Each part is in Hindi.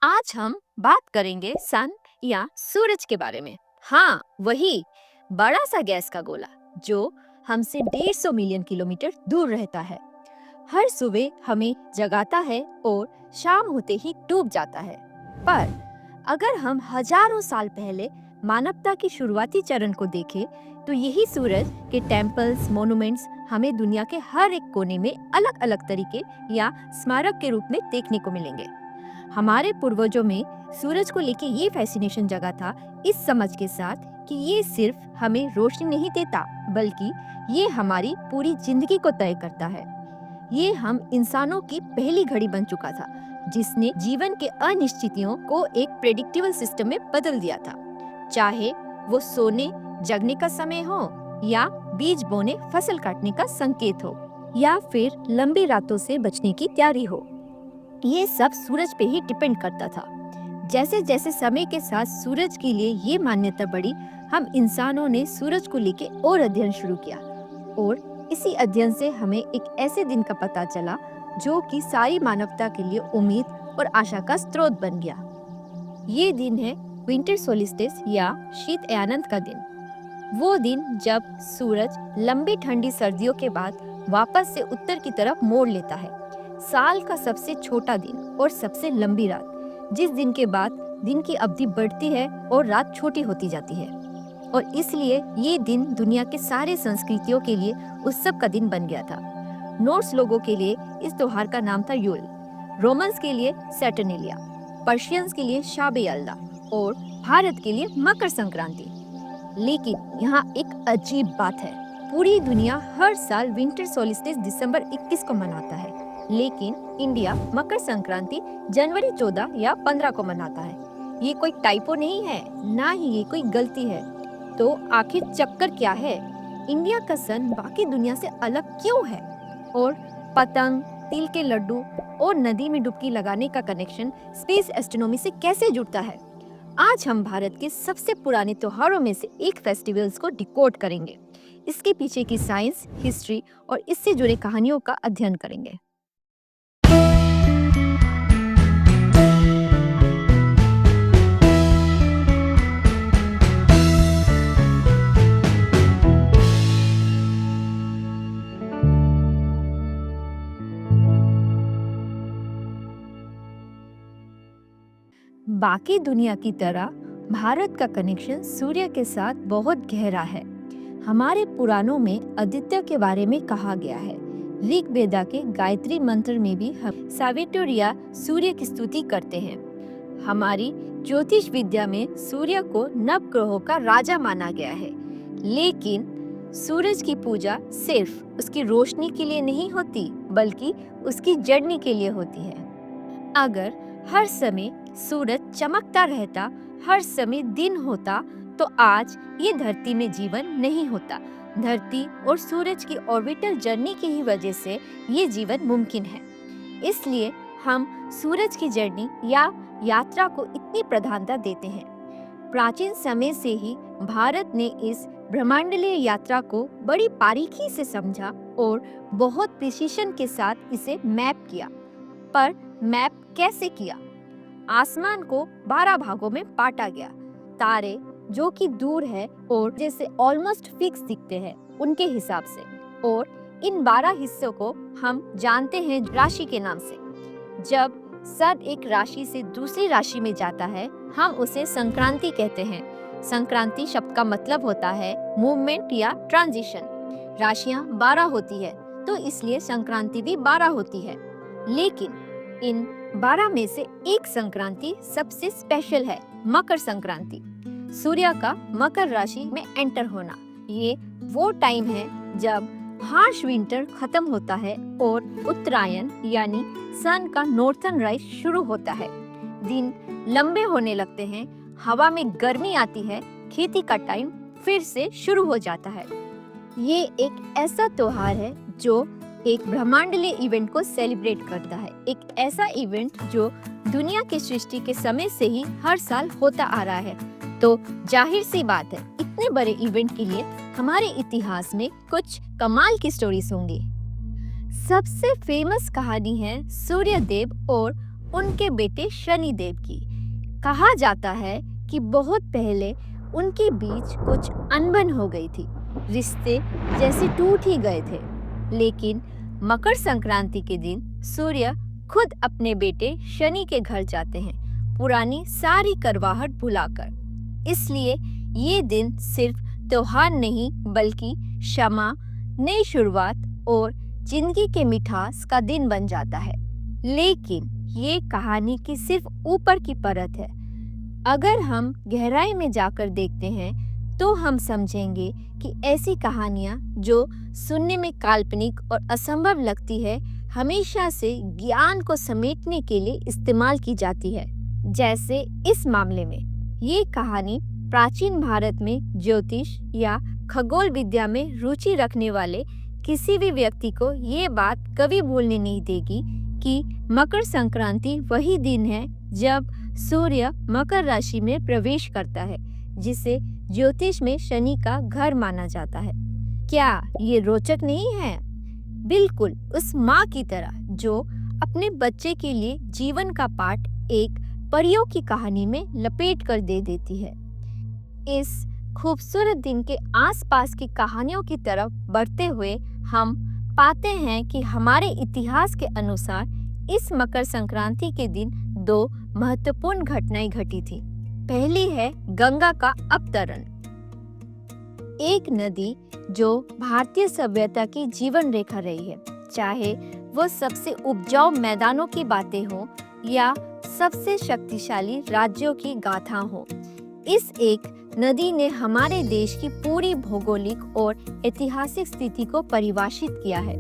आज हम बात करेंगे सन या सूरज के बारे में। हाँ, वही बड़ा सा गैस का गोला जो हमसे 150 मिलियन किलोमीटर दूर रहता है। हर सुबह हमें जगाता है और शाम होते ही डूब जाता है। पर अगर हम हजारों साल पहले मानवता की शुरुआती चरण को देखें, तो यही सूरज के टेम्पल्स, मोनुमेंट्स हमें दुनिया के हर एक कोने में अलग अलग तरीके या स्मारक के रूप में देखने को मिलेंगे। हमारे पूर्वजों में सूरज को लेके ये फैसिनेशन जगा था, इस समझ के साथ कि ये सिर्फ हमें रोशनी नहीं देता, बल्कि ये हमारी पूरी जिंदगी को तय करता है। ये हम इंसानों की पहली घड़ी बन चुका था, जिसने जीवन के अनिश्चितों को एक प्रेडिक्टेबल सिस्टम में बदल दिया था। चाहे वो सोने जगने का समय हो, या बीज बोने फसल काटने का संकेत हो, या फिर लंबी रातों से बचने की तैयारी हो, ये सब सूरज पे ही डिपेंड करता था। जैसे जैसे समय के साथ सूरज के लिए ये मान्यता बढ़ी, हम इंसानों ने सूरज को लेके और अध्ययन शुरू किया, और इसी अध्ययन से हमें एक ऐसे दिन का पता चला जो कि सारी मानवता के लिए उम्मीद और आशा का स्रोत बन गया। ये दिन है विंटर सोलिस्टिस या शीत अयानंत का दिन। वो दिन जब सूरज लंबी ठंडी सर्दियों के बाद वापस से उत्तर की तरफ मोड़ लेता है। साल का सबसे छोटा दिन और सबसे लंबी रात, जिस दिन के बाद दिन की अवधि बढ़ती है और रात छोटी होती जाती है। और इसलिए ये दिन दुनिया के सारे संस्कृतियों के लिए उत्सव का दिन बन गया था। नॉर्स लोगों के लिए इस त्योहार का नाम था यूल, रोमन्स के लिए सैटर्नेलिया, पर्शियंस के लिए शाब यल्दा और भारत के लिए मकर संक्रांति। लेकिन यहाँ एक अजीब बात है, पूरी दुनिया हर साल विंटर सोलिस्टिस दिसंबर 21 को मनाता है, लेकिन इंडिया मकर संक्रांति जनवरी 14 या 15 को मनाता है। ये कोई टाइपो नहीं है, ना ही ये कोई गलती है। तो आखिर चक्कर क्या है? इंडिया का सन बाकी दुनिया से अलग क्यों है? और पतंग, तिल के लड्डू और नदी में डुबकी लगाने का कनेक्शन स्पेस एस्ट्रोनॉमी से कैसे जुड़ता है? आज हम भारत के सबसे पुराने त्योहारों में से एक फेस्टिवल्स को डिकोड करेंगे, इसके पीछे की साइंस, हिस्ट्री और इससे जुड़े कहानियों का अध्ययन करेंगे। बाकी दुनिया की तरह भारत का कनेक्शन सूर्य के साथ बहुत गहरा है। हमारे पुराणों में आदित्य के बारे में कहा गया है। ऋग्वेदा के गायत्री मंत्र में भी हम सावित्री या सूर्य की स्तुति करते हैं। हमारी ज्योतिष विद्या में सूर्य को नवग्रहों का राजा माना गया है। लेकिन सूरज की पूजा सिर्फ उसकी रोशनी के लिए नहीं होती, बल्कि उसकी जर्नी के लिए होती है। अगर हर समय सूरज चमकता रहता, हर समय दिन होता, तो आज ये धरती में जीवन नहीं होता। धरती और सूरज की ऑर्बिटल जर्नी की ही वजह से ये जीवन मुमकिन है। इसलिए हम सूरज की जर्नी या यात्रा को इतनी प्रधानता देते हैं। प्राचीन समय से ही भारत ने इस ब्रह्मांडीय यात्रा को बड़ी बारीकी से समझा और बहुत प्रिसीशन के साथ इसे मैप किया। पर मैप कैसे किया? आसमान को 12 भागों में बांटा गया। तारे जो कि दूर है और जैसे ऑलमोस्ट फिक्स दिखते हैं उनके हिसाब से, और इन 12 हिस्सों को हम जानते हैं राशि के नाम से। जब सन एक राशि से दूसरी राशि में जाता है, हम उसे संक्रांति कहते हैं। संक्रांति शब्द का मतलब होता है मूवमेंट या ट्रांजिशन। राशियां 12 होती है, तो इसलिए संक्रांति भी 12 होती है। लेकिन इन 12 में से एक संक्रांति सबसे स्पेशल है, मकर संक्रांति। सूर्य का मकर राशि में एंटर होना, ये वो टाइम है जब हार्श विंटर खत्म होता है और उत्तरायण यानी सन का नॉर्थर्न राइज शुरू होता है। दिन लंबे होने लगते हैं, हवा में गर्मी आती है, खेती का टाइम फिर से शुरू हो जाता है। ये एक ऐसा त्योहार है जो एक ब्रह्मांडीय इवेंट को सेलिब्रेट करता है। एक ऐसा इवेंट जो दुनिया की सृष्टि के समय से ही हर साल होता आ रहा है। तो जाहिर सी बात है, इतने बड़े इवेंट के लिए हमारे इतिहास में कुछ कमाल की स्टोरीज होंगी। सबसे फेमस कहानी है सूर्यदेव और उनके बेटे शनिदेव की। कहा जाता है कि बहुत पहले उनके बीच कुछ अनबन हो गई थी, रिश्ते जैसे टूट ही गए थे। लेकिन मकर संक्रांति के दिन सूर्य खुद अपने बेटे शनि के घर जाते हैं, पुरानी सारी करवाहट भुलाकर। इसलिए ये दिन सिर्फ त्योहार नहीं बल्कि क्षमा, नई शुरुआत और जिंदगी के मिठास का दिन बन जाता है। लेकिन ये कहानी की सिर्फ ऊपर की परत है। अगर हम गहराई में जाकर देखते हैं तो हम समझेंगे कि ऐसी कहानियाँ जो सुनने में काल्पनिक और असंभव लगती है, हमेशा से ज्ञान को समेटने के लिए इस्तेमाल की जाती है। जैसे इस मामले में ये कहानी प्राचीन भारत में ज्योतिष या खगोल विद्या में रुचि रखने वाले किसी भी व्यक्ति को ये बात कभी भूलने नहीं देगी कि मकर संक्रांति वही दिन है जब सूर्य मकर राशि में प्रवेश करता है, जिसे ज्योतिष में शनि का घर माना जाता है। क्या ये रोचक नहीं है? बिल्कुल उस माँ की तरह जो अपने बच्चे के लिए जीवन का पाठ एक परियों की कहानी में लपेट कर दे देती है। इस खूबसूरत दिन के आसपास की कहानियों की तरफ बढ़ते हुए हम पाते हैं कि हमारे इतिहास के अनुसार इस मकर संक्रांति के दिन दो महत्वपूर्ण घटनाएं घटी थी। पहली है गंगा का अवतरण, एक नदी जो भारतीय सभ्यता की जीवन रेखा रही है, चाहे वो सबसे उपजाऊ मैदानों की बातें हो या सबसे शक्तिशाली राज्यों की गाथा हो। इस एक नदी ने हमारे देश की पूरी भौगोलिक और ऐतिहासिक स्थिति को परिभाषित किया है।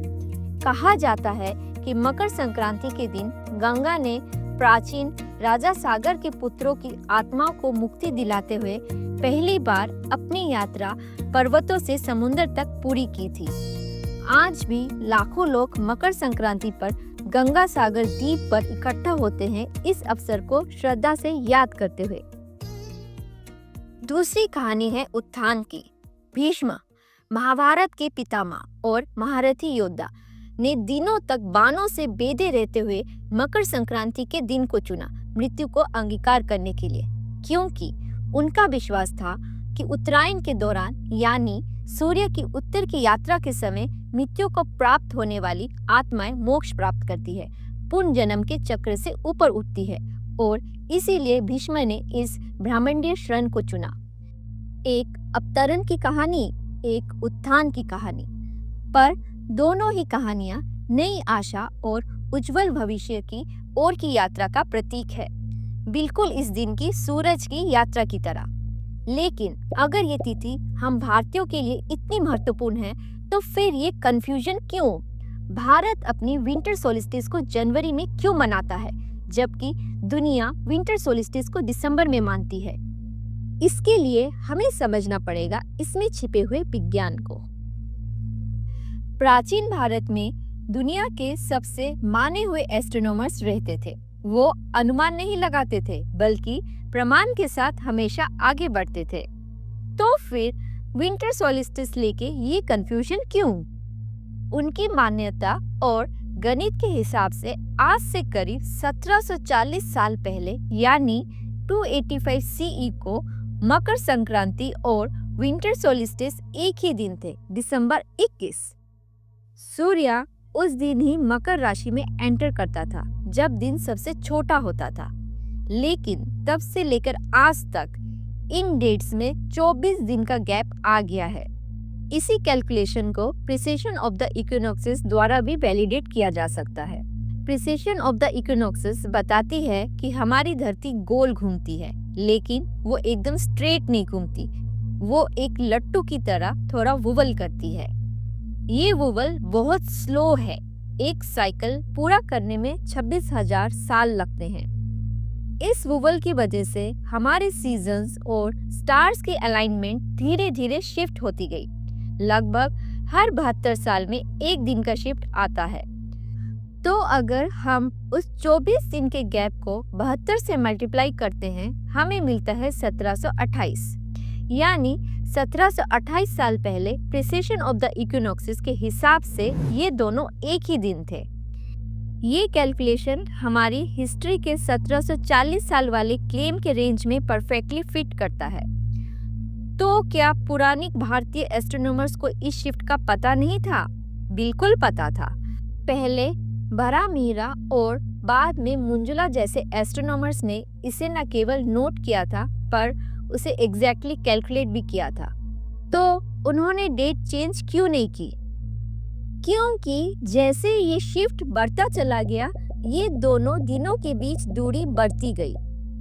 कहा जाता है कि मकर संक्रांति के दिन गंगा ने प्राचीन राजा सागर के पुत्रों की आत्माओं को मुक्ति दिलाते हुए पहली बार अपनी यात्रा पर्वतों से समुद्र तक पूरी की थी। आज भी लाखों लोग मकर संक्रांति पर गंगा सागर द्वीप पर इकट्ठा होते हैं, इस अवसर को श्रद्धा से याद करते हुए। दूसरी कहानी है उत्थान की। भीष्म, महाभारत के पितामह और महारथी योद्धा, ने दिनों तक बाणों से बेधे रहते हुए मकर संक्रांति के दिन को चुना मृत्यु को अंगीकार करने के लिए, क्योंकि उनका विश्वास था कि उत्तरायण के दौरान यानी सूर्य की उत्तर की यात्रा के समय मृत्यु को प्राप्त होने वाली आत्माएं मोक्ष प्राप्त करती है, पुनर्जन्म के चक्र से ऊपर उठती है, और इसीलिए भीष्म ने इस ब्रह्मांडीय क्षण को चुना। एक अवतरण की कहानी, एक उत्थान की कहानी, पर दोनों ही कहानियां नई आशा और उज्जवल भविष्य की ओर की यात्रा का प्रतीक है, बिल्कुल इस दिन की सूरज की यात्रा की तरह। लेकिन अगर ये तिथि हम भारतीयों के लिए इतनी महत्वपूर्ण है तो फिर ये कंफ्यूजन क्यों? भारत अपनी विंटर सोलिस्टिस को जनवरी में क्यों मनाता है जबकि दुनिया विंटर सोलिस्टिस को दिसंबर में मानती है? इसके लिए हमें समझना पड़ेगा इसमें छिपे हुए विज्ञान को। प्राचीन भारत में दुनिया के सबसे माने हुए एस्ट्रोनॉमर्स रहते थे। वो अनुमान नहीं लगाते थे बल्कि प्रमाण के साथ हमेशा आगे बढ़ते थे। तो फिर विंटर सोलिस्टिस लेके ये कंफ्यूजन क्यों? उनकी मान्यता और गणित के हिसाब से आज से करीब 1740 साल पहले यानी 285 सीई को मकर संक्रांति और विंटर सोलिस्टिस एक ही दिन थे, दिसंबर 21। सूर्य उस दिन ही मकर राशि में एंटर करता था जब दिन सबसे छोटा होता था। लेकिन तब से लेकर आज तक इन डेट्स में 24 दिन का गैप आ गया है। इसी कैलकुलेशन को प्रिसेशन ऑफ द इक्विनॉक्सेस द्वारा भी वैलिडेट किया जा सकता है। प्रिसेशन ऑफ द इक्विनॉक्सेस बताती है कि हमारी धरती गोल घूमती है, लेकिन वो एकदम स्ट्रेट नहीं घूमती, वो एक लट्टू की तरह थोड़ा वुवल करती है। ये वुवल बहुत स्लो है, एक साइकिल पूरा करने में 26,000 साल लगते हैं। इस वुवल की वजह से हमारे सीजन्स और स्टार्स की अलाइनमेंट धीरे धीरे शिफ्ट होती गई। लगभग हर 72 साल में एक दिन का शिफ्ट आता है। तो अगर हम उस 24 दिन के गैप को 72 से मल्टीप्लाई करते हैं, हमें मिलता है 1728। यानी 1728 साल पहले प्रिसेशन ऑफ द इक्विनॉक्सेस के हिसाब से ये दोनों एक ही दिन थे। ये कैलकुलेशन हमारी हिस्ट्री के 1740 साल वाले क्लेम के रेंज में परफेक्टली फिट करता है। तो क्या पुरानी भारतीय एस्ट्रोनॉमर्स को इस शिफ्ट का पता नहीं था? बिल्कुल पता था। पहले बरामीरा और बाद में मंजुला जैसे एस्ट्रोनॉमर्स ने इसे न केवल नोट किया था पर उसे एग्जैक्टली कैलकुलेट भी किया था। तो उन्होंने डेट चेंज क्यों नहीं की? क्योंकि जैसे ये शिफ्ट बढ़ता चला गया, ये दोनों दिनों के बीच दूरी बढ़ती गई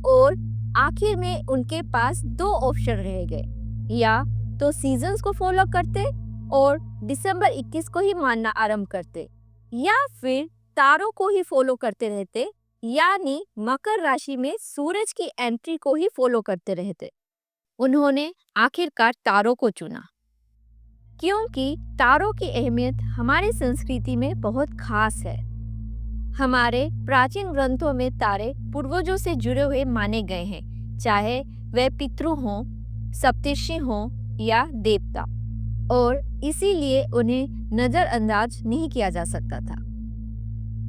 और आखिर में उनके पास दो ऑप्शन रह गए, या तो सीजन्स को फॉलो करते और दिसंबर 21 को ही मानना आरंभ करते, या फिर तारों को ही फॉलो करते रहते, यानी मकर राशि में सूरज की एंट्री को ही फॉलो करते रहते। उन्होंने आखिरकार तारों को चुना क्योंकि तारों की अहमियत हमारी संस्कृति में बहुत खास है। हमारे प्राचीन ग्रंथों में तारे पूर्वजों से जुड़े हुए माने गए हैं, चाहे वे पितृ हों, सप्तर्षि हों या देवता, और इसीलिए उन्हें नजरअंदाज नहीं किया जा सकता था।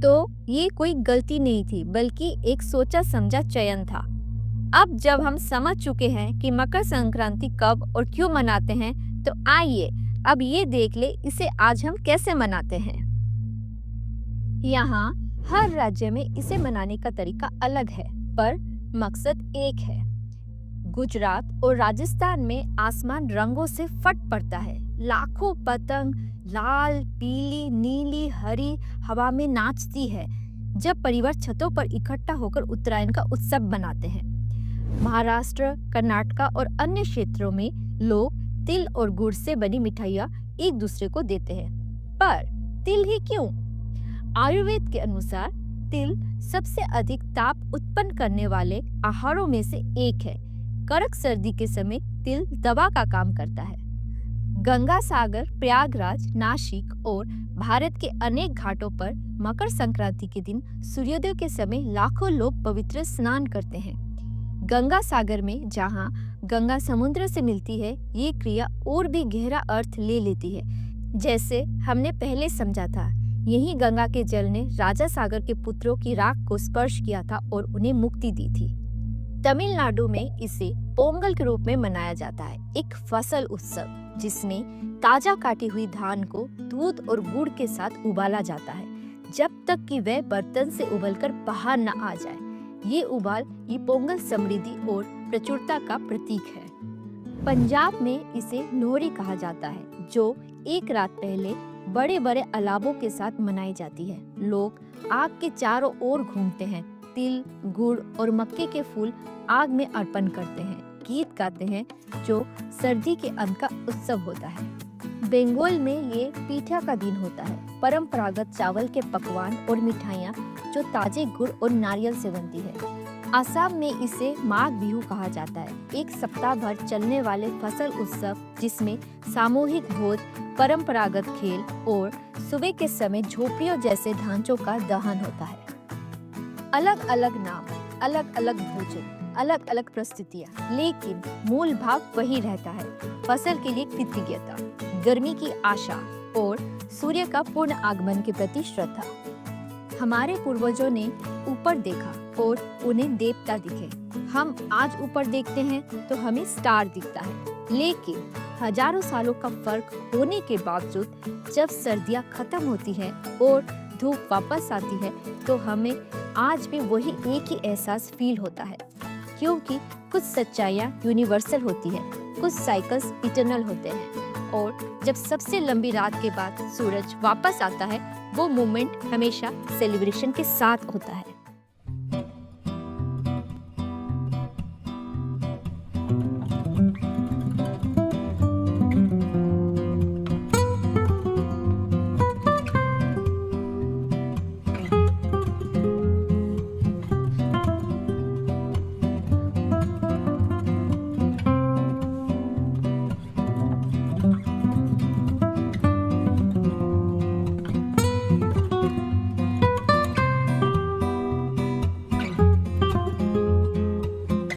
तो ये कोई गलती नहीं थी, बल्कि एक सोचा समझा चयन था। अब जब हम समझ चुके हैं कि मकर संक्रांति कब और क्यों मनाते हैं, तो आइए अब ये देख ले इसे आज हम कैसे मनाते हैं। यहाँ हर राज्य में इसे मनाने का तरीका अलग है, पर मकसद एक है। गुजरात और राजस्थान में आसमान रंगों से फट पड़ता है। लाखों पतंग लाल, पीली, नीली, हरी हवा में नाचती है जब परिवार छतों पर इकट्ठा होकर उत्तरायण का उत्सव मनाते हैं। महाराष्ट्र, कर्नाटक और अन्य क्षेत्रों में लोग तिल और गुड़ से बनी मिठाइयाँ एक दूसरे को देते हैं। पर तिल ही क्यों? आयुर्वेद के अनुसार तिल सबसे अधिक ताप उत्पन्न करने वाले आहारों में से एक है। कड़क सर्दी के समय तिल दवा का काम करता है। गंगा सागर, प्रयागराज, नासिक और भारत के अनेक घाटों पर मकर संक्रांति के दिन सूर्योदय के समय लाखों लोग पवित्र स्नान करते हैं। गंगा सागर में, जहां गंगा समुद्र से मिलती है, ये क्रिया और भी गहरा अर्थ ले लेती है। जैसे हमने पहले समझा था, यही गंगा के जल ने राजा सागर के पुत्रों की राख को स्पर्श किया था और उन्हें मुक्ति दी थी। तमिलनाडु में इसे पोंगल के रूप में मनाया जाता है, एक फसल उत्सव जिसमें ताजा काटी हुई धान को दूध और गुड़ के साथ उबाला जाता है जब तक कि वह बर्तन से उबलकर बाहर न आ जाए। ये उबाल ये पोंगल समृद्धि और प्रचुरता का प्रतीक है। पंजाब में इसे लोहड़ी कहा जाता है, जो एक रात पहले बड़े बड़े अलावों के साथ मनाई जाती है। लोग आग के चारों ओर घूमते हैं, तिल, गुड़ और मक्के के फूल आग में अर्पण करते हैं, गीत गाते हैं, जो सर्दी के अंत का उत्सव होता है। बंगाल में ये पीठा का दिन होता है, परंपरागत चावल के पकवान और मिठाइयाँ जो ताजे गुड़ और नारियल से बनती है। असम में इसे माघ बिहू कहा जाता है, एक सप्ताह भर चलने वाले फसल उत्सव जिसमें सामूहिक भोज, परंपरागत खेल और सुबह के समय झोपड़ियों जैसे ढांचों का दहन होता है। अलग अलग नाम, अलग अलग भोजन, अलग अलग प्रस्तुतियाँ, लेकिन मूल भाव वही रहता है। फसल के लिए कृतज्ञता, गर्मी की आशा और सूर्य का पूर्ण आगमन के प्रति श्रद्धा। हमारे पूर्वजों ने ऊपर देखा और उन्हें देवता दिखे। हम आज ऊपर देखते हैं तो हमें स्टार दिखता है, लेकिन हजारों सालों का फर्क होने के बावजूद जब सर्दियाँ खत्म होती हैं और धूप वापस आती है तो हमें आज भी वही एक ही एहसास फील होता है, क्योंकि कुछ सच्चाइयाँ यूनिवर्सल होती है, कुछ साइकिल्स इटर्नल होते हैं, और जब सबसे लंबी रात के बाद सूरज वापस आता है, वो मोमेंट हमेशा सेलिब्रेशन के साथ होता है।